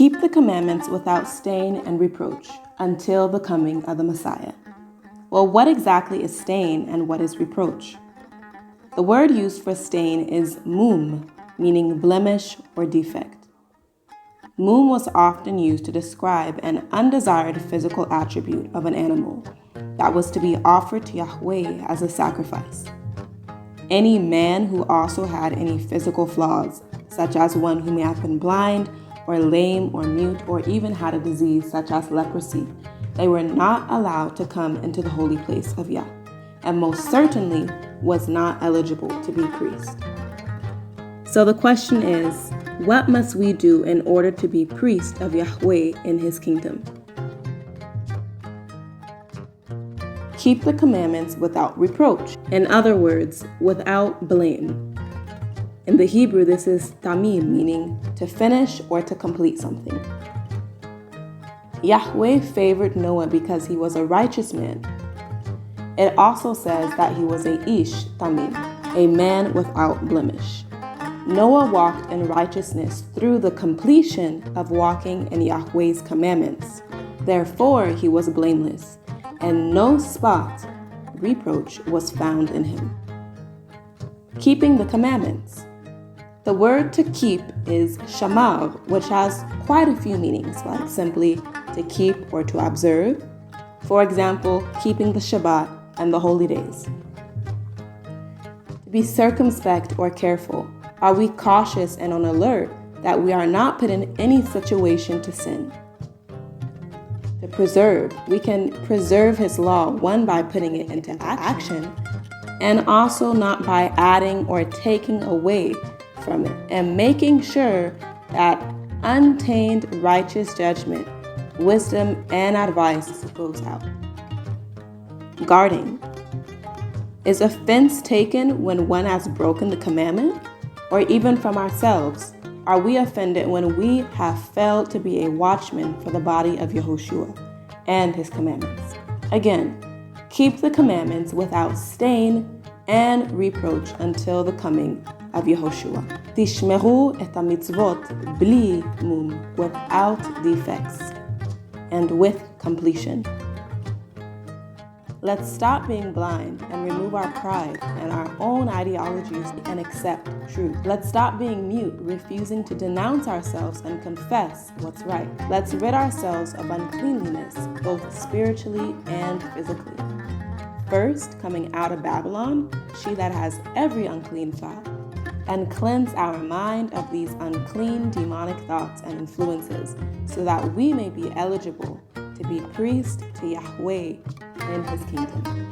Keep the commandments without stain and reproach until the coming of the Messiah. Well, what exactly is stain and what is reproach? The word used for stain is mum, meaning blemish or defect. Mum was often used to describe an undesired physical attribute of an animal that was to be offered to Yahweh as a sacrifice. Any man who also had any physical flaws, such as one who may have been blind or lame or mute or even had a disease such as leprosy, they were not allowed to come into the holy place of Yah, and most certainly was not eligible to be priest. So the question is, what must we do in order to be priest of Yahweh in his kingdom? Keep the commandments without reproach. In other words, without blame. In the Hebrew, this is tamim, meaning to finish or to complete something. Yahweh favored Noah because he was a righteous man. It also says that he was a ish tamim, a man without blemish. Noah walked in righteousness through the completion of walking in Yahweh's commandments. Therefore, he was blameless, and no spot, reproach, was found in him. Keeping the commandments. The word to keep is shamar, which has quite a few meanings, like simply to keep or to observe. For example, keeping the Shabbat and the holy days. To be circumspect or careful. Are we cautious and on alert that we are not put in any situation to sin? To preserve. We can preserve his law, one, by putting it into action, and also not by adding or taking away from it, and making sure that untainted righteous judgment, wisdom, and advice goes out. Guarding. Is offense taken when one has broken the commandment? Or even from ourselves, are we offended when we have failed to be a watchman for the body of Yehoshua and his commandments? Again, keep the commandments without stain and reproach until the coming of Yehoshua. Shmirat Hamitsvot bli mum, without defects and with completion. Let's stop being blind and remove our pride and our own ideologies and accept truth. Let's stop being mute, refusing to denounce ourselves and confess what's right. Let's rid ourselves of uncleanliness, both spiritually and physically. First, coming out of Babylon, she that has every unclean thought, and cleanse our mind of these unclean demonic thoughts and influences, so that we may be eligible to be priest to Yahweh in his kingdom.